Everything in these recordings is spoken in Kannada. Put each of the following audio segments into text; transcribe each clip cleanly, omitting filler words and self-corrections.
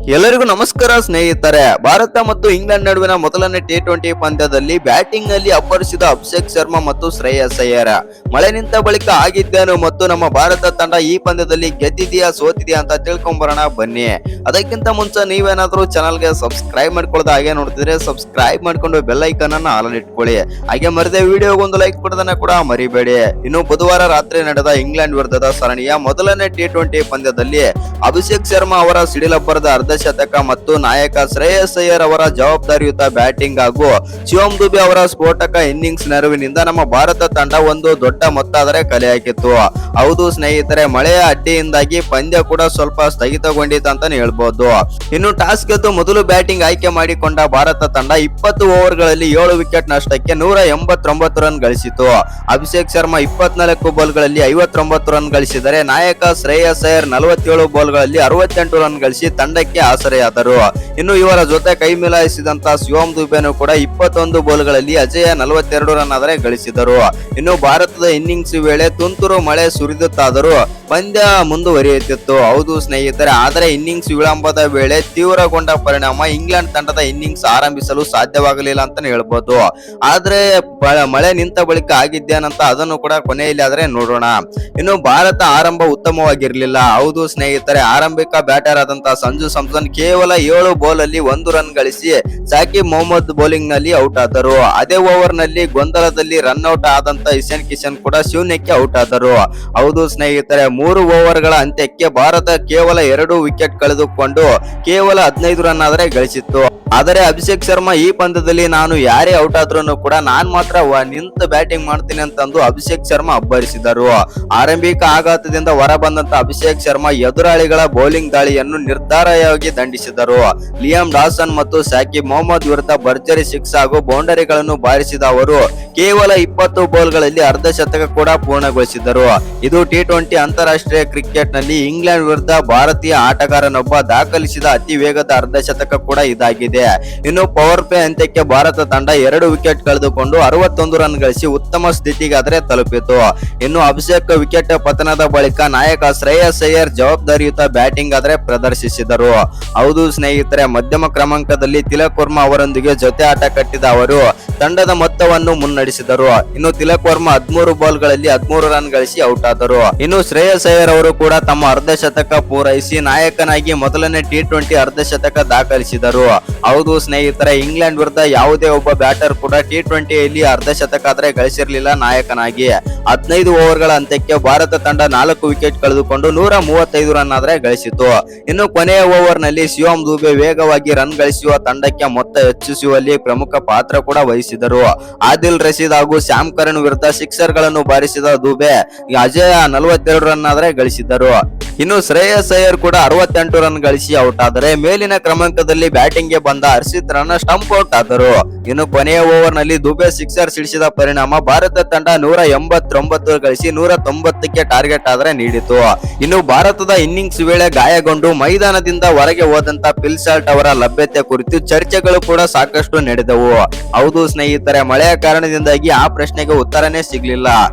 ಎಲ್ಲರಿಗೂ ನಮಸ್ಕಾರ ಸ್ನೇಹಿತರೆ. ಭಾರತ ಮತ್ತು ಇಂಗ್ಲೆಂಡ್ ನಡುವಿನ ಮೊದಲನೇ ಟಿ20 ಪಂದ್ಯದಲ್ಲಿ ಬ್ಯಾಟಿಂಗ್ ನಲ್ಲಿ ಅಪ್ಪರಿಸಿದ ಅಭಿಷೇಕ್ ಶರ್ಮಾ ಮತ್ತು ಶ್ರೇಯಸ್ ಅಯ್ಯರ್. ಮಳೆ ನಿಂತ ಬಳಿಕ ಆಗಿದ್ದೇನು ಮತ್ತು ನಮ್ಮ ಭಾರತ ತಂಡ ಈ ಪಂದ್ಯದಲ್ಲಿ ಗೆದ್ದಿದೆಯಾ ಸೋತಿದೆಯಾ ಅಂತ ತಿಳ್ಕೊಂಬರೋಣ ಬನ್ನಿ. ಅದಕ್ಕಿಂತ ಮುಂಚೆ ನೀವೇನಾದ್ರೂ ಚಾನಲ್ಗೆ ಸಬ್ಸ್ಕ್ರೈಬ್ ಮಾಡ್ಕೊಳ್ಳೋದು ಹಾಗೆ ನೋಡ್ತಿದ್ರೆ ಸಬ್ಸ್ಕ್ರೈಬ್ ಮಾಡ್ಕೊಂಡು ಬೆಲ್ ಐಕಾನ್ ಅನ್ನು ಆಲ್ ಇಟ್ಕೊಳ್ಳಿ. ಹಾಗೆ ಮರದೆ ವಿಡಿಯೋಗೆ ಒಂದು ಲೈಕ್ ಕೊಡೋದನ್ನ ಕೂಡ ಮರಿಬೇಡಿ. ಇನ್ನು ಬುಧವಾರ ರಾತ್ರಿ ನಡೆದ ಇಂಗ್ಲೆಂಡ್ ವಿರುದ್ಧದ ಸರಣಿಯ ಮೊದಲನೇ ಟಿ20 ಪಂದ್ಯದಲ್ಲಿ ಅಭಿಷೇಕ್ ಶರ್ಮಾ ಅವರ ಸಿಡಿಲಬ್ಬರದ ಶತಕ ಮತ್ತು ನಾಯಕ ಶ್ರೇಯಸ್ ಅಯ್ಯರ್ ಅವರ ಜವಾಬ್ದಾರಿಯುತ ಬ್ಯಾಟಿಂಗ್ ಹಾಗೂ ಶಿವಮ್ ದುಬೆ ಅವರ ಸ್ಫೋಟಕ ಇನ್ನಿಂಗ್ಸ್ ನೆರವಿನಿಂದ ನಮ್ಮ ಭಾರತ ತಂಡ ಒಂದು ದೊಡ್ಡ ಮೊತ್ತ ಆದರೆ ಕಲೆ ಹಾಕಿತ್ತು. ಹೌದು ಸ್ನೇಹಿತರೆ, ಮಳೆಯ ಅಡ್ಡಿಯಿಂದಾಗಿ ಪಂದ್ಯ ಕೂಡ ಸ್ವಲ್ಪ ಸ್ಥಗಿತಗೊಂಡಿತು ಅಂತಾನೆ ಹೇಳ್ಬಹುದು. ಇನ್ನು ಟಾಸ್ ಗೆದ್ದು ಮೊದಲು ಬ್ಯಾಟಿಂಗ್ ಆಯ್ಕೆ ಮಾಡಿಕೊಂಡ ಭಾರತ ತಂಡ 20 ಓವರ್ಗಳಲ್ಲಿ 7 ವಿಕೆಟ್ ನಷ್ಟಕ್ಕೆ 189 ರನ್ ಗಳಿಸಿತು. ಅಭಿಷೇಕ್ ಶರ್ಮಾ 24 ಬಾಲ್ಗಳಲ್ಲಿ 59 ರನ್ ಗಳಿಸಿದರೆ ನಾಯಕ ಶ್ರೇಯಸ್ ಅಯ್ಯರ್ 47 ಬಾಲ್ಗಳಲ್ಲಿ 68 ರನ್ ಗಳಿಸಿ ತಂಡಕ್ಕೆ ಆಸರೆಯಾದರು. ಇನ್ನು ಇವರ ಜೊತೆ ಕೈ ಮಿಲಾಯಿಸಿದಂತ ಶಿವಮ್ ದುಬೆನು ಕೂಡ 21 ಬಾಲ್ಗಳಲ್ಲಿ ಅಜೇಯ 42 ರನ್ ಆದರೆ ಗಳಿಸಿದರು. ಇನ್ನು ಭಾರತದ ಇನ್ನಿಂಗ್ಸ್ ವೇಳೆ ತುಂತುರು ಮಳೆ ಸುರಿದುತ್ತಾದರೂ ಪಂದ್ಯ ಮುಂದುವರಿಯುತ್ತಿತ್ತು. ಹೌದು ಸ್ನೇಹಿತರೆ, ಆದರೆ ಇನ್ನಿಂಗ್ಸ್ ವಿಳಂಬದ ವೇಳೆ ತೀವ್ರಗೊಂಡ ಪರಿಣಾಮ ಇಂಗ್ಲೆಂಡ್ ತಂಡದ ಇನ್ನಿಂಗ್ಸ್ ಆರಂಭಿಸಲು ಸಾಧ್ಯವಾಗಲಿಲ್ಲ ಅಂತಾನೆ ಹೇಳ್ಬೋದು. ಆದ್ರೆ ಮಳೆ ನಿಂತ ಬಳಿಕ ಆಗಿದ್ದೇನಂತ ಅದನ್ನು ಕೂಡ ಕೊನೆಯಲ್ಲಿ ಆದ್ರೆ ನೋಡೋಣ. ಇನ್ನು ಭಾರತ ಆರಂಭ ಉತ್ತಮವಾಗಿರಲಿಲ್ಲ. ಹೌದು ಸ್ನೇಹಿತರೆ, ಆರಂಭಿಕ ಬ್ಯಾಟರ್ ಆದಂತಹ ಸಂಜು ಸ್ಯಾಮ್ಸನ್ ಕೇವಲ 7 ಬಾಲ್ ಅಲ್ಲಿ 1 ರನ್ ಗಳಿಸಿ ಸಾಕಿಬ್ ಮೊಹಮ್ಮದ್ ಬೌಲಿಂಗ್ ನಲ್ಲಿ ಔಟ್ ಆದರು. ಅದೇ ಓವರ್ ನಲ್ಲಿ ಗೊಂದಲದಲ್ಲಿ ರನ್ ಔಟ್ ಆದಂತ ಇಶಾನ್ ಕಿಶನ್ ಕೂಡ ಶೂನ್ಯಕ್ಕೆ ಔಟ್ ಆದರು. ಹೌದು ಸ್ನೇಹಿತರೆ, 3 ಓವರ್ಗಳ ಅಂತ್ಯಕ್ಕೆ ಭಾರತ ಕೇವಲ 2 ವಿಕೆಟ್ ಕಳೆದುಕೊಂಡು ಕೇವಲ 15 ರನ್ ಆದರೆ ಗಳಿಸಿತ್ತು. ಆದರೆ ಅಭಿಷೇಕ್ ಶರ್ಮಾ ಈ ಪಂದ್ಯದಲ್ಲಿ ನಾನು ಯಾರೇ ಔಟ್ ಆದ್ರೂ ಕೂಡ ನಾನ್ ಮಾತ್ರ ನಿಂತು ಬ್ಯಾಟಿಂಗ್ ಮಾಡ್ತೀನಿ ಅಂತಂದು ಅಭಿಷೇಕ್ ಶರ್ಮಾ ಅಬ್ಬರಿಸಿದರು. ಆರಂಭಿಕ ಆಘಾತದಿಂದ ಹೊರ ಬಂದಂತ ಅಭಿಷೇಕ್ ಶರ್ಮಾ ಎದುರಾಳಿಗಳ ಬೌಲಿಂಗ್ ದಾಳಿಯನ್ನು ನಿರ್ಧಾರವಾಗಿ ದಂಡಿಸಿದರು. ಲಿಯಾಮ್ ಡಾಸನ್ ಮತ್ತು ಸಾಕಿಬ್ ಮೊಹಮ್ಮದ್ ವಿರುದ್ಧ ಭರ್ಜರಿ ಸಿಕ್ಸ್ ಹಾಗೂ ಬೌಂಡರಿಗಳನ್ನು ಬಾರಿಸಿದ ಅವರು ಕೇವಲ 20 ಬಾಲ್ಗಳಲ್ಲಿ ಅರ್ಧ ಶತಕ ಕೂಡ ಪೂರ್ಣಗೊಳಿಸಿದರು. ಇದು ಟಿ20 ಅಂತಾರಾಷ್ಟ್ರೀಯ ಕ್ರಿಕೆಟ್ ನಲ್ಲಿ ಇಂಗ್ಲೆಂಡ್ ವಿರುದ್ಧ ಭಾರತೀಯ ಆಟಗಾರನೊಬ್ಬ ದಾಖಲಿಸಿದ ಅತಿ ವೇಗದ ಅರ್ಧ ಶತಕ ಕೂಡ ಇದಾಗಿದೆ. ಇನ್ನು ಪವರ್ ಪ್ಲೇ ಅಂತ್ಯಕ್ಕೆ ಭಾರತ ತಂಡ 2 ವಿಕೆಟ್ ಕಳೆದುಕೊಂಡು 61 ರನ್ ಗಳಿಸಿ ಉತ್ತಮ ಸ್ಥಿತಿಗಾದರೆ ತಲುಪಿತು. ಇನ್ನು ಅಭಿಷೇಕ್ ವಿಕೆಟ್ ಪತನದ ಬಳಿಕ ನಾಯಕ ಶ್ರೇಯಸ್ ಅಯ್ಯರ್ ಜವಾಬ್ದಾರಿಯುತ ಬ್ಯಾಟಿಂಗ್ ಆದ್ರೆ ಪ್ರದರ್ಶಿಸಿದರು. ಹೌದು ಸ್ನೇಹಿತರೆ, ಮಧ್ಯಮ ಕ್ರಮಾಂಕದಲ್ಲಿ ತಿಲಕ್ ವರ್ಮಾ ಅವರೊಂದಿಗೆ ಜೊತೆ ಆಟ ಕಟ್ಟಿದ ಅವರು ತಂಡದ ಮೊತ್ತವನ್ನು ಮುನ್ನಡೆಸಿದರು. ಇನ್ನು ತಿಲಕ್ ವರ್ಮಾ 13 ಬಾಲ್ಗಳಲ್ಲಿ 13 ರನ್ ಗಳಿಸಿ ಔಟ್ ಆದರು. ಇನ್ನು ಶ್ರೇಯಸ್ ಅಯ್ಯರ್ ಅವರು ಕೂಡ ತಮ್ಮ ಅರ್ಧ ಶತಕ ಪೂರೈಸಿ ನಾಯಕನಾಗಿ ಮೊದಲನೇ ಟಿ20 ಅರ್ಧ ಶತಕ ದಾಖಲಿಸಿದರು. ಹೌದು ಸ್ನೇಹಿತರೆ, ಇಂಗ್ಲೆಂಡ್ ವಿರುದ್ಧ ಯಾವುದೇ ಒಬ್ಬ ಬ್ಯಾಟರ್ ಕೂಡ ಟಿ20ಯಲ್ಲಿ ಅರ್ಧ ಶತಕ ಆದ್ರೆ ಗಳಿಸಿರಲಿಲ್ಲ ನಾಯಕನಾಗಿ. 15 ಓವರ್ಗಳ ಅಂತ್ಯಕ್ಕೆ ಭಾರತ ತಂಡ 4 ವಿಕೆಟ್ ಕಳೆದುಕೊಂಡು 135 ರನ್ ಆದ್ರೆ ಗಳಿಸಿತು. ಇನ್ನು ಕೊನೆಯ ಓವರ್ ನಲ್ಲಿ ಶಿವಮ್ ದುಬೆ ವೇಗವಾಗಿ ರನ್ ಗಳಿಸುವ ತಂಡಕ್ಕೆ ಮೊತ್ತ ಹೆಚ್ಚಿಸುವಲ್ಲಿ ಪ್ರಮುಖ ಪಾತ್ರ ಕೂಡ ವಹಿಸಿದರು. ಆದಿಲ್ ರಶೀದ್ ಹಾಗೂ ಶ್ಯಾಮ್ ಕರಣ್ ವಿರುದ್ಧ ಸಿಕ್ಸರ್ ಗಳನ್ನು ಬಾರಿಸಿದ ದುಬೆ ಅಜೇಯ 42 ರನ್ ಆದ್ರೆ ಗಳಿಸಿದರು. ಇನ್ನು ಶ್ರೇಯಸ್ ಅಯ್ಯರ್ ಕೂಡ 68 ರನ್ ಗಳಿಸಿ ಔಟ್ ಆದರೆ ಮೇಲಿನ ಕ್ರಮಾಂಕದಲ್ಲಿ ಬ್ಯಾಟಿಂಗ್ ಗೆ ಬಂದ ಹರ್ಷಿತ್ ರಾಣಾ ಸ್ಟಂಪ್ ಔಟ್ ಆದರು. ಇನ್ನು ಕೊನೆಯ ಓವರ್ ನಲ್ಲಿ ದುಬೆ ಸಿಕ್ಸರ್ ಸಿಡಿಸಿದ ಪರಿಣಾಮ ಭಾರತ ತಂಡ 189 ಗಳಿಸಿ 190ಕ್ಕೆ ಟಾರ್ಗೆಟ್ ಆದ್ರೆ ನೀಡಿತು. ಇನ್ನು ಭಾರತದ ಇನ್ನಿಂಗ್ಸ್ ವೇಳೆ ಗಾಯಗೊಂಡು ಮೈದಾನದಿಂದ ಹೊರಗೆ ಹೋದಂತ ಫಿಲ್ ಸಾಲ್ಟ್ ಅವರ ಲಭ್ಯತೆ ಕುರಿತು ಚರ್ಚೆಗಳು ಕೂಡ ಸಾಕಷ್ಟು ನಡೆದವು. ಹೌದು ಸ್ನೇಹಿತರೆ, ಮಳೆಯ ಕಾರಣದಿಂದಾಗಿ ಆ ಪ್ರಶ್ನೆಗೆ ಉತ್ತರನೇ ಸಿಗ್ಲಿಲ್ಲ.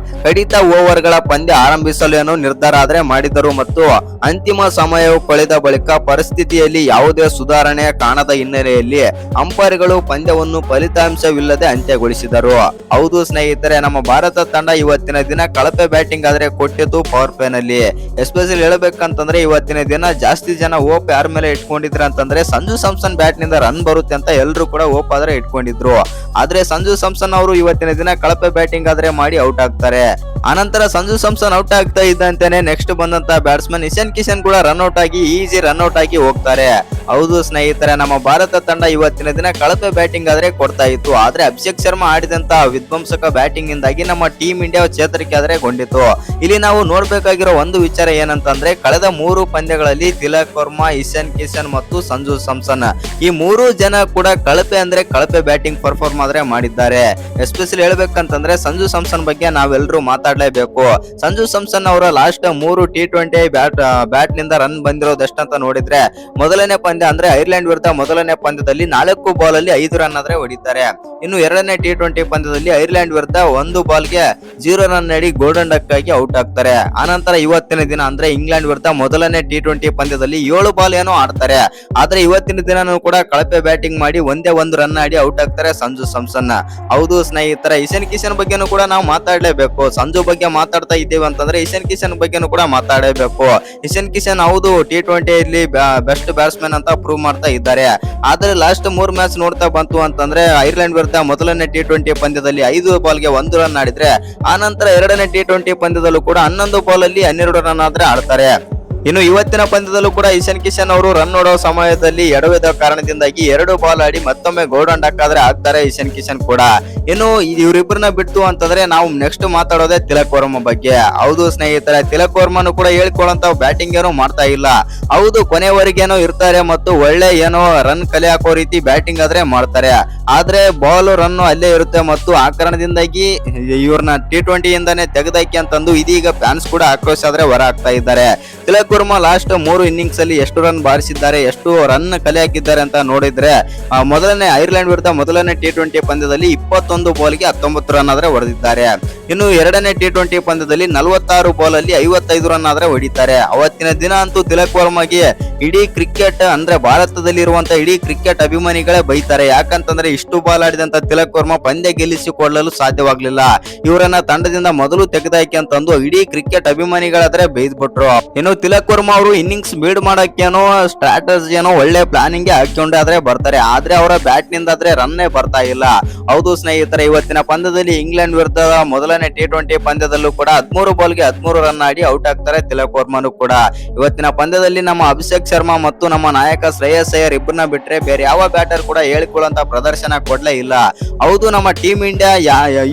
ಕಡಿತ ಓವರ್ಗಳ ಪಂದ್ಯ ಆರಂಭಿಸಲು ಏನೋ ನಿರ್ಧಾರ ಆದ್ರೆ ಮಾಡಿದರು ಮತ್ತು ಅಂತಿಮ ಸಮಯವು ಕಳೆದ ಬಳಿಕ ಪರಿಸ್ಥಿತಿಯಲ್ಲಿ ಯಾವುದೇ ಸುಧಾರಣೆ ಕಾಣದ ಹಿನ್ನೆಲೆಯಲ್ಲಿ ಅಂಪೈರ್ಗಳು ಪಂದ್ಯವನ್ನು ಫಲಿತಾಂಶವಿಲ್ಲದೆ ಅಂತ್ಯಗೊಳಿಸಿದರು. ಹೌದು ಸ್ನೇಹಿತರೆ, ನಮ್ಮ ಭಾರತ ತಂಡ ಇವತ್ತಿನ ದಿನ ಕಳಪೆ ಬ್ಯಾಟಿಂಗ್ ಆದ್ರೆ ಕೊಟ್ಟಿದ್ದು ಪವರ್ ಪ್ಲೇ ನಲ್ಲಿ. ಎಸ್ಪೆಷಲಿ ಹೇಳ್ಬೇಕಂತಂದ್ರೆ ಇವತ್ತಿನ ದಿನ ಜಾಸ್ತಿ ಜನ ಹೋಪ್ ಯಾರ ಮೇಲೆ ಇಟ್ಕೊಂಡಿದ್ರು ಅಂತಂದ್ರೆ ಸಂಜು ಸ್ಯಾಮ್ಸನ್ ಬ್ಯಾಟ್ ನಿಂದ ರನ್ ಬರುತ್ತೆ ಅಂತ ಎಲ್ಲರೂ ಕೂಡ ಹೋಪ್ ಆದ್ರೆ ಇಟ್ಕೊಂಡಿದ್ರು. ಆದ್ರೆ ಸಂಜು ಸ್ಯಾಮ್ಸನ್ ಅವರು ಇವತ್ತಿನ ದಿನ ಕಳಪೆ ಬ್ಯಾಟಿಂಗ್ ಆದ್ರೆ ಮಾಡಿ ಔಟ್ ಆಗ್ತಾರೆ. ಆನಂತರ ಸಂಜು ಸ್ಯಾಮ್ಸನ್ ಔಟ್ ಆಗ್ತಾ ಇದ್ದಂತೆನೆ ನೆಕ್ಸ್ಟ್ ಬಂದಂತ ಬ್ಯಾಟ್ಸ್ಮನ್ ಇಶಾನ್ ಕಿಶನ್ ಕೂಡ ರನ್ ಔಟ್ ಆಗಿ ಈಸಿ ರನ್ ಔಟ್ ಆಗಿ ಹೋಗ್ತಾರೆ. ಹೌದು ಸ್ನೇಹಿತರೆ, ನಮ್ಮ ಭಾರತ ತಂಡ ಇವತ್ತಿನ ದಿನ ಕಳಪೆ ಬ್ಯಾಟಿಂಗ್ ಆದ್ರೆ ಕೊಡ್ತಾ ಇತ್ತು. ಆದ್ರೆ ಅಭಿಷೇಕ್ ಶರ್ಮಾ ಆಡಿದಂತಹ ವಿಧ್ವಂಸಕ ಬ್ಯಾಟಿಂಗ್ ಇಂದಾಗಿ ನಮ್ಮ ಟೀಮ್ ಇಂಡಿಯಾ ಚೇತರಿಕೆ ಆದ್ರೆ ಗೊಂಡಿತು. ಇಲ್ಲಿ ನಾವು ನೋಡ್ಬೇಕಾಗಿರೋ ಒಂದು ವಿಚಾರ ಏನಂತಂದ್ರೆ ಕಳೆದ 3 ಪಂದ್ಯಗಳಲ್ಲಿ ತಿಲಕ್ ವರ್ಮಾ, ಇಶಾನ್ ಕಿಶನ್ ಮತ್ತು ಸಂಜು ಸ್ಯಾಮ್ಸನ್ ಈ 3 ಜನ ಕೂಡ ಕಳಪೆ ಅಂದ್ರೆ ಕಳಪೆ ಬ್ಯಾಟಿಂಗ್ ಪರ್ಫಾರ್ಮ್ ಆದ್ರೆ ಮಾಡಿದ್ದಾರೆ. ಎಸ್ಪೆಷಲಿ ಹೇಳ್ಬೇಕಂತಂದ್ರೆ ಸಂಜು ಸ್ಯಾಮ್ಸನ್ ಬಗ್ಗೆ ನಾವೆಲ್ಲರೂ ಮಾತಾಡ್ಲೇಬೇಕು. ಸಂಜು ಸ್ಯಾಮ್ಸನ್ ಅವರ ಲಾಸ್ಟ್ 3 ಟಿ20 ಬ್ಯಾಟ್ ನಿಂದ ರನ್ ಬಂದಿರೋದೆಷ್ಟಂತ ನೋಡಿದ್ರೆ ಮೊದಲನೇ ಪಂದ್ಯ ಅಂದ್ರೆ ಐರ್ಲೆಂಡ್ ವಿರುದ್ಧ ಮೊದಲನೇ ಪಂದ್ಯದಲ್ಲಿ 4 ಬಾಲ್ ಅಲ್ಲಿ 5 ರನ್ ಆದ್ರೆ ಹೊಡಿತಾರೆ. ಇನ್ನು ಎರಡನೇ T20 ಪಂದ್ಯದಲ್ಲಿ ಐರ್ಲೆಂಡ್ ವಿರುದ್ಧ 1 ಬಾಲ್ಗೆ 0 ರನ್ ನೀಡಿ ಗೋಲ್ಡನ್ ಡಕ್ ಆಗಿ ಔಟ್ ಆಗ್ತಾರೆ. ಆನಂತರ ಇವತ್ತಿನ ದಿನ ಅಂದ್ರೆ ಇಂಗ್ಲೆಂಡ್ ವಿರುದ್ಧ ಮೊದಲನೇ T20 ಪಂದ್ಯದಲ್ಲಿ 7 ಬಾಲ್ ಏನೋ ಆಡ್ತಾರೆ. ಆದ್ರೆ ಇವತ್ತಿನ ದಿನನೂ ಕೂಡ ಕಳಪೆ ಬ್ಯಾಟಿಂಗ್ ಮಾಡಿ ಒಂದೇ 1 ರನ್ ಆಡಿ ಔಟ್ ಆಗ್ತಾರೆ ಸಂಜು ಸ್ಯಾಮ್ಸನ್. ಹೌದು ಸ್ನೇಹಿತರ, ಇಶಾನ್ ಕಿಶನ್ ಬಗ್ಗೆನೂ ಕೂಡ ನಾವು ಮಾತಾಡ್ಲೇಬೇಕು. ಸಂಜು ಬಗ್ಗೆ ಮಾತಾಡ್ತಾ ಇದ್ದೇವೆ ಅಂತಂದ್ರೆ ಇಶಾನ್ ಕಿಶನ್ ಬಗ್ಗೆನೂ ಕೂಡ ಮಾತಾಡಬೇಕು. ಇಶಾನ್ ಕಿಶನ್ ಹೌದು T20 ಇಲ್ಲಿ ಬೆಸ್ಟ್ ಬ್ಯಾಟ್ಸ್ಮನ್ ಅಂತ ಪ್ರೂವ್ ಮಾಡ್ತಾ ಇದ್ದಾರೆ. ಆದ್ರೆ ಲಾಸ್ಟ್ 3 ಮ್ಯಾಚ್ ನೋಡ್ತಾ ಬಂತು ಅಂತಂದ್ರೆ ಐರ್ಲೆಂಡ್ ವಿರುದ್ಧ ಮೊದಲನೇ T20 ಪಂದ್ಯದಲ್ಲಿ 5 ಬಾಲ್ಗೆ 1 ರನ್ ಆಡಿದ್ರೆ ಆನಂತರ ಎರಡನೇ T20 ಪಂದ್ಯದಲ್ಲೂ ಕೂಡ 11 ಬಾಲ್ ಅಲ್ಲಿ 12 ರನ್ ಆದ್ರೆ ಆಡ್ತಾರೆ. ಇನ್ನು ಇವತ್ತಿನ ಪಂದ್ಯದಲ್ಲೂ ಕೂಡ ಇಶಾನ್ ಕಿಶನ್ ಅವರು ರನ್ ನೋಡೋ ಸಮಯದಲ್ಲಿ ಎಡವಿದ ಕಾರಣದಿಂದಾಗಿ 2 ಬಾಲ್ ಆಡಿ ಮತ್ತೊಮ್ಮೆ ಗೋಲ್ಡನ್ ಡಕ್ ಆದ್ರೆ ಆಗ್ತಾರೆ ಇಶಾನ್ ಕಿಶನ್ ಕೂಡ. ಇನ್ನು ಇವರಿಬ್ಬರನ್ನ ಬಿಟ್ಟು ಅಂತಂದ್ರೆ ನಾವು ನೆಕ್ಸ್ಟ್ ಮಾತಾಡೋದೇ ತಿಲಕ್ ವರ್ಮಾ ಬಗ್ಗೆ. ಹೌದು ಸ್ನೇಹಿತರೆ, ತಿಲಕ್ ವರ್ಮನು ಕೂಡ ಹೇಳ್ಕೊಳ್ಳೋಂತ ಬ್ಯಾಟಿಂಗ್ ಏನೋ ಮಾಡ್ತಾ ಇಲ್ಲ. ಹೌದು ಕೊನೆವರೆಗೇನೋ ಇರ್ತಾರೆ ಮತ್ತು ಒಳ್ಳೆ ಏನೋ ರನ್ ಕಲೆ ಹಾಕೋ ರೀತಿ ಬ್ಯಾಟಿಂಗ್ ಆದ್ರೆ ಮಾಡ್ತಾರೆ. ಆದ್ರೆ ಬಾಲ್ ರನ್ ಅಲ್ಲೇ ಇರುತ್ತೆ ಮತ್ತು ಆ ಕಾರಣದಿಂದಾಗಿ ಇವ್ರನ್ನ T20 ಇಂದಾನೆ ತೆಗೆದಾಕಿ ಅಂತಂದು ಇದೀಗ ಫ್ಯಾನ್ಸ್ ಕೂಡ ಆಕ್ರೋಶ ಆದ್ರೆ ಹೊರ ಆಗ್ತಾ ಇದ್ದಾರೆ. ತಿಲಕ್ ವರ್ಮಾ ಲಾಸ್ಟ್ 3 ಇನ್ನಿಂಗ್ಸ್ ಅಲ್ಲಿ ಎಷ್ಟು ರನ್ ಬಾರಿಸಿದ್ದಾರೆ, ಎಷ್ಟು ರನ್ ಕಲೆ ಹಾಕಿದ್ದಾರೆ ಅಂತ ನೋಡಿದ್ರೆ ಮೊದಲನೇ ಐರ್ಲೆಂಡ್ ವಿರುದ್ಧ ಮೊದಲನೇ T20 ಪಂದ್ಯದಲ್ಲಿ 21 ಬಾಲ್ಗೆ 19 ರನ್ ಆದ್ರೆ ಹೊಡೆದಿದ್ದಾರೆ. ಇನ್ನು ಎರಡನೇ T20 ಪಂದ್ಯದಲ್ಲಿ 46 ಬಾಲ್ ಅಲ್ಲಿ 55 ರನ್ ಆದ್ರೆ ಹೊಡಿತಾರೆ. ಅವತ್ತಿನ ದಿನ ಅಂತೂ ತಿಲಕ್ ವರ್ಮಾಗೆ ಇಡೀ ಕ್ರಿಕೆಟ್ ಅಂದ್ರೆ ಭಾರತದಲ್ಲಿ ಇರುವಂತ ಇಡೀ ಕ್ರಿಕೆಟ್ ಅಭಿಮಾನಿಗಳೇ ಬೈತಾರೆ. ಯಾಕಂತಂದ್ರೆ ಇಷ್ಟು ಬಾಲ್ ಆಡಿದಂತ ತಿಲಕ್ ವರ್ಮಾ ಪಂದ್ಯ ಗೆಲ್ಲಿಸಿಕೊಳ್ಳಲು ಸಾಧ್ಯವಾಗ್ಲಿಲ್ಲ, ಇವರನ್ನ ತಂಡದಿಂದ ಮೊದಲು ತೆಗೆದಾಕಿ ಅಂತಂದು ಇಡೀ ಕ್ರಿಕೆಟ್ ಅಭಿಮಾನಿಗಳಾದ್ರೆ ಬೈದ್ಬಿಟ್ರು. ಇನ್ನು ತಿಲಕ್ ವರ್ಮಾ ಅವರು ಇನ್ನಿಂಗ್ಸ್ ಬೀಡ್ ಮಾಡಕ್ಕೇನೋ ಸ್ಟ್ರಾಟಜಿ ಏನೋ ಒಳ್ಳೆ ಪ್ಲಾನಿಂಗ್ ಹಾಕೊಂಡಾದ್ರೆ ಬರ್ತಾರೆ. ಆದ್ರೆ ಅವರ ಬ್ಯಾಟ್ ನಿಂದ ಆದ್ರೆ ರನ್ನೇ ಬರ್ತಾ ಇಲ್ಲ. ಹೌದು ಸ್ನೇಹಿತರೆ, ಇವತ್ತಿನ ಪಂದ್ಯದಲ್ಲಿ ಇಂಗ್ಲೆಂಡ್ ವಿರುದ್ಧ ಮೊದಲನೇ T20 ಪಂದ್ಯದಲ್ಲೂ ಕೂಡ 13 ಬಾಲ್ಗೆ 13 ರನ್ ಆಡಿ ಔಟ್ ಆಗ್ತಾರೆ ತಿಲಕ್ ವರ್ಮಾನು ಕೂಡ. ಇವತ್ತಿನ ಪಂದ್ಯದಲ್ಲಿ ನಮ್ಮ ಅಭಿಷೇಕ್ ಶರ್ಮಾ ಮತ್ತು ನಮ್ಮ ನಾಯಕ ಶ್ರೇಯಸ್ ಅಯ್ಯರ್ ಇಬ್ಬರನ್ನ ಬಿಟ್ರೆ ಬೇರೆ ಯಾವ ಬ್ಯಾಟರ್ ಕೂಡ ಹೇಳಿಕೊಳ್ಳುವಂತ ಪ್ರದರ್ಶನ ಕೊಡ್ಲೇ ಇಲ್ಲ. ಹೌದು ನಮ್ಮ ಟೀಮ್ ಇಂಡಿಯಾ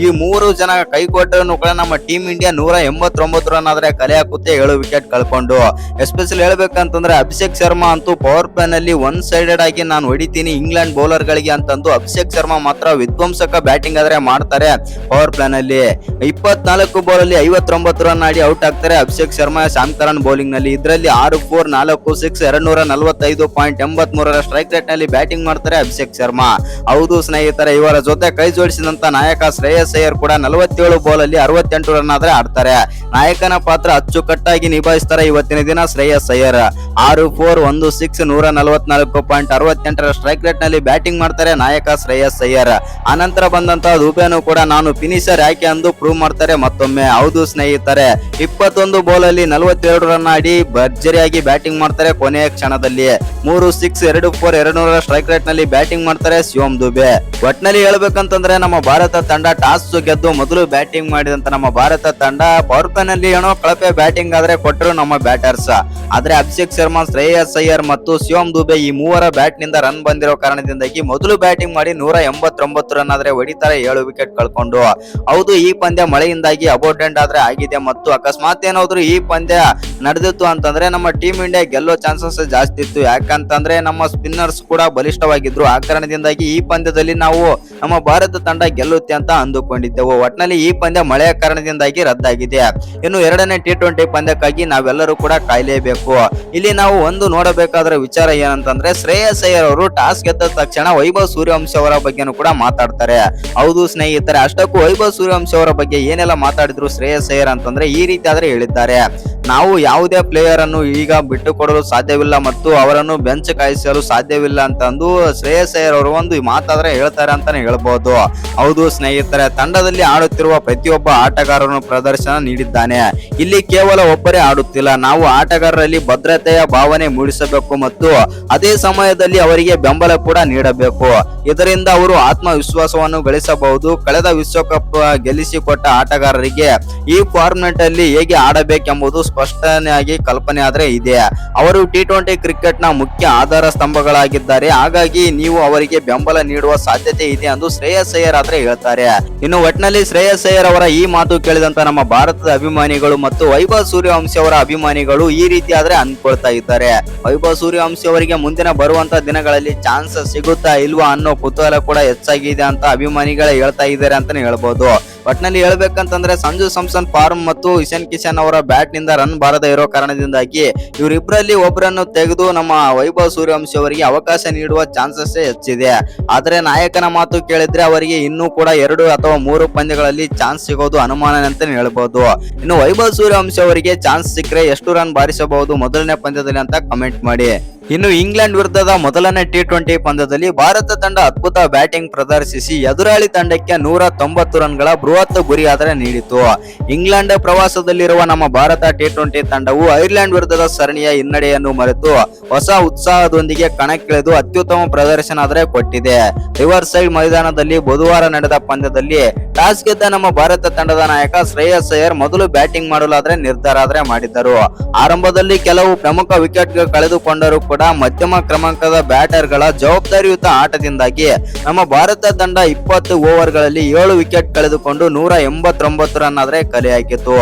ಈ 3 ಜನ ಕೈಕೊಟ್ಟರು ಕೂಡ ನಮ್ಮ ಟೀಮ್ ಇಂಡಿಯಾ 189 ರನ್ ಆದ್ರೆ ಕಲೆ ಹಾಕುತ್ತೆ 7 ವಿಕೆಟ್ ಕಳ್ಕೊಂಡು. ಎಸ್ಪೆಷಲಿ ಹೇಳ್ಬೇಕಂತಂದ್ರೆ ಅಭಿಷೇಕ್ ಶರ್ಮಾ ಅಂತೂ ಪವರ್ ಪ್ಲೇ ನಲ್ಲಿ 1 ಸೈಡೆಡ್ ಆಗಿ ನಾನು ಹೊಡಿತೀನಿ ಇಂಗ್ಲೆಂಡ್ ಬೌಲರ್ ಗಳಿಗೆ ಅಂತಂದು ಅಭಿಷೇಕ್ ಶರ್ಮಾ ಮಾತ್ರ ವಿಧ್ವಂಸಕ ಬ್ಯಾಟಿಂಗ್ ಆದ್ರೆ ಮಾಡ್ತಾರೆ. ಪವರ್ ಪ್ಲೇ ನಲ್ಲಿ 24 ಬಾಲ್ ಅಲ್ಲಿ 59 ರನ್ ಆಡಿ ಔಟ್ ಆಗ್ತಾರೆ ಅಭಿಷೇಕ್ ಶರ್ಮಾ ಶಾಮ್ ಕರನ್ ಬೌಲಿಂಗ್ ನಲ್ಲಿ. ಇದರಲ್ಲಿ 6-4 4-6 245.83 ಸ್ಟ್ರೈಕ್ ರೇಟ್ ನಲ್ಲಿ ಬ್ಯಾಟಿಂಗ್ ಮಾಡ್ತಾರೆ ಅಭಿಷೇಕ್ ಶರ್ಮಾ. ಹೌದು ಸ್ನೇಹಿತರೆ, ಇವರ ಜೊತೆ ಕೈ ಜೋಡಿಸಿದಂತ ನಾಯಕ ಶ್ರೇಯಸ್ ಅಯ್ಯರ್ ಕೂಡ 47 ಬಾಲ್ ಅಲ್ಲಿ 68 ರನ್ ಆದ್ರೆ ಆಡ್ತಾರೆ. ನಾಯಕನ ಪಾತ್ರ ಅಚ್ಚುಕಟ್ಟಾಗಿ ನಿಭಾಯಿಸ್ತಾರೆ ಇವತ್ತಿನ ದಿನ ಶ್ರೇಯಸ್ ಅಯ್ಯರ್. 6-4 1-6 144.68 ಸ್ಟ್ರೈಕ್ ರೇಟ್ ನಲ್ಲಿ ಬ್ಯಾಟಿಂಗ್ ಮಾಡ್ತಾರೆ ನಾಯಕ ಶ್ರೇಯಸ್ ಅಯ್ಯರ್. ಆನಂತರ ಬಂದಂತ ದುಬೆನು ಕೂಡ ನಾನು ಫಿನಿಶರ್ ಯಾಕೆ ಅಂದು ಪ್ರೂವ್ ಮಾಡ್ತಾರೆ ಮತ್ತೊಮ್ಮೆ. ಹೌದು ಸ್ನೇಹಿತರೆ, 21 ಬಾಲ್ ಅಲ್ಲಿ 42 ರನ್ ಆಡಿ ಭರ್ಜರಿಯಾಗಿ ಬ್ಯಾಟಿಂಗ್ ಮಾಡ್ತಾರೆ ಕೊನೆಯ ಕ್ಷಣದಲ್ಲಿ. 3-6 2-4 200 ಸ್ಟ್ರೈಕ್ ರೇಟ್ ನಲ್ಲಿ ಬ್ಯಾಟಿಂಗ್ ಮಾಡ್ತಾರೆ ಶಿವಮ್ ದುಬೆ. ಒಟ್ನಲ್ಲಿ ಹೇಳ್ಬೇಕಂತಂದ್ರೆ ನಮ್ಮ ಭಾರತ ತಂಡ ಟಾಸ್ ಗೆದ್ದು ಮೊದಲು ಬ್ಯಾಟಿಂಗ್ ಮಾಡಿದಂತ ನಮ್ಮ ಭಾರತ ತಂಡ ಪವರ್ ಪ್ಲೇ ನಲ್ಲಿ ಏನೋ ಕಳಪೆ ಬ್ಯಾಟಿಂಗ್ ಆದ್ರೆ ಕೊಟ್ಟರು ನಮ್ಮ ಬ್ಯಾಟರ್ಸ್. ಆದ್ರೆ ಅಭಿಷೇಕ್ ಶರ್ಮಾ, ಶ್ರೇಯಸ್ ಅಯ್ಯರ್ ಮತ್ತು ಶಿವಮ್ ದುಬೆ ಈ 3 ಬ್ಯಾಟ್ ನಿಂದ ರನ್ ಬಂದಿರೋ ಕಾರಣದಿಂದಾಗಿ ಮೊದಲು ಬ್ಯಾಟಿಂಗ್ ಮಾಡಿ 189 ರನ್ ಆದ್ರೆ ಹೊಡಿತಾರೆ 7 ವಿಕೆಟ್ ಕಳ್ಕೊಂಡು. ಹೌದು ಈ ಪಂದ್ಯ ಮಳೆಯಿಂದಾಗಿ ಅಬೋರ್ಡೆಂಟ್ ಆದ್ರೆ ಆಗಿದೆ ಮತ್ತು ಅಕಸ್ಮಾತ್ ಏನಾದ್ರು ಈ ಪಂದ್ಯ ನಡೆದಿತ್ತು ಅಂತಂದ್ರೆ ನಮ್ಮ ಟೀಮ್ ಇಂಡಿಯಾ ಗೆಲ್ಲೋ ಚಾನ್ಸಸ್ ಜಾಸ್ತಿ ಇತ್ತು. ಯಾಕಂತಂದ್ರೆ ನಮ್ಮ ಸ್ಪಿನ್ನರ್ಸ್ ಕೂಡ ಬಲಿಷ್ಠವಾಗಿದ್ರು. ಆ ಕಾರಣದಿಂದಾಗಿ ಈ ಪಂದ್ಯದಲ್ಲಿ ನಾವು ನಮ್ಮ ಭಾರತ ತಂಡ ಗೆಲ್ಲುತ್ತೆ ಅಂತ ಅಂದುಕೊಂಡಿದ್ದೆವು. ಒಟ್ನಲ್ಲಿ ಈ ಪಂದ್ಯ ಮಳೆಯ ಕಾರಣದಿಂದಾಗಿ ರದ್ದಾಗಿದೆ. ಇನ್ನು ಎರಡನೇ T20 ಪಂದ್ಯಕ್ಕಾಗಿ ನಾವೆಲ್ಲರೂ ಕೂಡ ಕಾಯಲೇಬೇಕು. ಇಲ್ಲಿ ನಾವು ಒಂದು ನೋಡಬೇಕಾದ್ರೆ ವಿಚಾರ ಏನಂತಂದ್ರೆ ಶ್ರೇಯಸ್ ಅಯ್ಯರ್ ಅವರು ಟಾಸ್ ಗೆದ್ದ ತಕ್ಷಣ ವೈಭವ್ ಸೂರ್ಯವಂಶಿ ಅವರ ಬಗ್ಗೆನೂ ಕೂಡ ಮಾತಾಡ್ತಾರೆ. ಹೌದು ಸ್ನೇಹಿತರೆ, ಅಷ್ಟಕ್ಕೂ ವೈಭವ್ ಸೂರ್ಯವಂಶಿ ಅವರ ಬಗ್ಗೆ ಏನೆಲ್ಲ ಮಾತಾಡಿದ್ರು ಶ್ರೇಯಸ್ ಅಯ್ಯರ್ ಅಂತಂದ್ರೆ ಈ ರೀತಿ ಆದ್ರೆ ಹೇಳಿದ್ದಾರೆ. ನಾವು ಯಾವುದೇ ಪ್ಲೇಯರ್ ಅನ್ನು ಈಗ ಬಿಟ್ಟುಕೊಡಲು ಸಾಧ್ಯವಿಲ್ಲ ಮತ್ತು ಅವರನ್ನು ಬೆಂಚ್ ಕಾಯಿಸಲು ಸಾಧ್ಯವಿಲ್ಲ ಅಂತಂದು ಶ್ರೇಯಸ್ ಅಯ್ಯರ್ ಅವರು ಒಂದು ಮಾತಾದ್ರೆ ಹೇಳ್ತಾರೆ ಅಂತಾನೆ ಹೇಳ್ಬಹುದು. ಹೌದು ಸ್ನೇಹಿತರೆ, ತಂಡದಲ್ಲಿ ಆಡುತ್ತಿರುವ ಪ್ರತಿಯೊಬ್ಬ ಆಟಗಾರನು ಪ್ರದರ್ಶನ ನೀಡಿದ್ದಾನೆ. ಇಲ್ಲಿ ಕೇವಲ ಒಬ್ಬರೇ ಆಡುತ್ತಿಲ್ಲ, ನಾವು ಆಟಗಾರರಲ್ಲಿ ಭದ್ರತೆಯ ಭಾವನೆ ಮೂಡಿಸಬೇಕು ಮತ್ತು ಅದೇ ಸಮಯದಲ್ಲಿ ಅವರಿಗೆ ಬೆಂಬಲ ಕೂಡ ನೀಡಬೇಕು. ಇದರಿಂದ ಅವರು ಆತ್ಮವಿಶ್ವಾಸವನ್ನು ಗಳಿಸಬಹುದು. ಕಳೆದ ವಿಶ್ವಕಪ್ ಗೆಲ್ಲಿಸಿಕೊಟ್ಟ ಆಟಗಾರರಿಗೆ ಈ ಫಾರ್ಮೆಟ್ ಅಲ್ಲಿ ಹೇಗೆ ಆಡಬೇಕೆಂಬುದು ಸ್ಪಷ್ಟನೆಯಾಗಿ ಕಲ್ಪನೆ ಆದ್ರೆ ಇದೆ. ಅವರು T20 ಕ್ರಿಕೆಟ್ ನ ಮುಖ್ಯ ಆಧಾರ ಸ್ತಂಭಗಳಾಗಿದ್ದಾರೆ. ಹಾಗಾಗಿ ನೀವು ಅವರಿಗೆ ಬೆಂಬಲ ನೀಡುವ ಸಾಧ್ಯತೆ ಇದೆ ಎಂದು ಶ್ರೇಯಸ್ ಅಯ್ಯರ್ ಆದ್ರೆ ಹೇಳ್ತಾರೆ. ಇನ್ನು ಒಟ್ನಲ್ಲಿ ಶ್ರೇಯಸ್ ಅಯ್ಯರ್ ಅವರ ಈ ಮಾತು ಕೇಳಿದಂತ ನಮ್ಮ ಭಾರತದ ಅಭಿಮಾನಿಗಳು ಮತ್ತು ವೈಭವ್ ಸೂರ್ಯವಂಶಿ ಅವರ ಅಭಿಮಾನಿಗಳು ಈ ರೀತಿ ಆದ್ರೆ ಅನ್ಕೊಳ್ತಾ ಇದ್ದಾರೆ. ವೈಭವ್ ಸೂರ್ಯವಂಶಿ ಅವರಿಗೆ ಮುಂದಿನ ಬರುವಂತ ದಿನಗಳಲ್ಲಿ ಚಾನ್ಸ್ ಸಿಗುತ್ತಾ ಇಲ್ವಾ ಅನ್ನೋ ಕುತೂಹಲ ಕೂಡ ಹೆಚ್ಚಾಗಿದೆ ಅಂತ ಅಭಿಮಾನಿಗಳೇ ಹೇಳ್ತಾ ಇದ್ದಾರೆ ಅಂತಾನೆ ಹೇಳ್ಬೋದು. ಒಟ್ನಲ್ಲಿ ಹೇಳ್ಬೇಕಂತಂದ್ರೆ ಸಂಜು ಸ್ಯಾಮ್ಸನ್ ಫಾರ್ಮ್ ಮತ್ತು ಇಶಾನ್ ಕಿಶನ್ ಅವರ ಬ್ಯಾಟ್ ನಿಂದ ರನ್ ಬಾರದೇ ಇರೋ ಕಾರಣದಿಂದಾಗಿ ಇವರಿಬ್ಬರಲ್ಲಿ ಒಬ್ಬರನ್ನು ತೆಗೆದು ನಮ್ಮ ವೈಭವ್ ಸೂರ್ಯವಂಶಿ ಅವರಿಗೆ ಅವಕಾಶ ನೀಡುವ ಚಾನ್ಸಸ್ ಹೆಚ್ಚಿದೆ. ಆದರೆ ನಾಯಕನ ಮಾತು ಕೇಳಿದ್ರೆ ಅವರಿಗೆ ಇನ್ನೂ ಕೂಡ 2 ಅಥವಾ 3 ಪಂದ್ಯಗಳಲ್ಲಿ ಚಾನ್ಸ್ ಸಿಗೋದು ಅನುಮಾನ ಅಂತಾನೆ ಹೇಳ್ಬಹುದು. ಇನ್ನು ವೈಭವ್ ಸೂರ್ಯವಂಶಿ ಅವರಿಗೆ ಚಾನ್ಸ್ ಸಿಕ್ಕರೆ ಎಷ್ಟು ರನ್ ಬಾರಿಸಬಹುದು ಮೊದಲನೇ ಪಂದ್ಯದಲ್ಲಿ ಅಂತ ಕಮೆಂಟ್ ಮಾಡಿ. ಇನ್ನು ಇಂಗ್ಲೆಂಡ್ ವಿರುದ್ಧದ ಮೊದಲನೇ T20 ಪಂದ್ಯದಲ್ಲಿ ಭಾರತ ತಂಡ ಅದ್ಭುತ ಬ್ಯಾಟಿಂಗ್ ಪ್ರದರ್ಶಿಸಿ ಎದುರಾಳಿ ತಂಡಕ್ಕೆ 190 ರನ್ಗಳ ಬೃಹತ್ ಗುರಿಯಾದರೆ ನೀಡಿತು. ಇಂಗ್ಲೆಂಡ್ ಪ್ರವಾಸದಲ್ಲಿರುವ ನಮ್ಮ ಭಾರತ T20 ತಂಡವು ಐರ್ಲೆಂಡ್ ವಿರುದ್ಧದ ಸರಣಿಯ ಹಿನ್ನಡೆಯನ್ನು ಮರೆತು ಹೊಸ ಉತ್ಸಾಹದೊಂದಿಗೆ ಕಣಕ್ಕಿಳಿದು ಅತ್ಯುತ್ತಮ ಪ್ರದರ್ಶನ ಆದರೆ ಕೊಟ್ಟಿದೆ. ರಿವರ್ ಸೈಡ್ ಮೈದಾನದಲ್ಲಿ ಬುಧವಾರ ನಡೆದ ಪಂದ್ಯದಲ್ಲಿ ಟಾಸ್ ಗೆದ್ದ ನಮ್ಮ ಭಾರತ ತಂಡದ ನಾಯಕ ಶ್ರೇಯಸ್ ಅಯ್ಯರ್ ಮೊದಲು ಬ್ಯಾಟಿಂಗ್ ಮಾಡಲಾದ್ರೆ ನಿರ್ಧಾರ ಮಾಡಿದ್ದರು. ಆರಂಭದಲ್ಲಿ ಕೆಲವು ಪ್ರಮುಖ ವಿಕೆಟ್ ಕಳೆದುಕೊಂಡರೂ ಕೂಡ ಮಧ್ಯಮ ಕ್ರಮಾಂಕದ ಬ್ಯಾಟರ್ಗಳ ಜವಾಬ್ದಾರಿಯುತ ಆಟದಿಂದಾಗಿ ನಮ್ಮ ಭಾರತ ತಂಡ 20 ಓವರ್ಗಳಲ್ಲಿ 7 ವಿಕೆಟ್ ಕಳೆದುಕೊಂಡು 189 ರನ್ ಆದ್ರೆ ಕಲೆ ಹಾಕಿತು.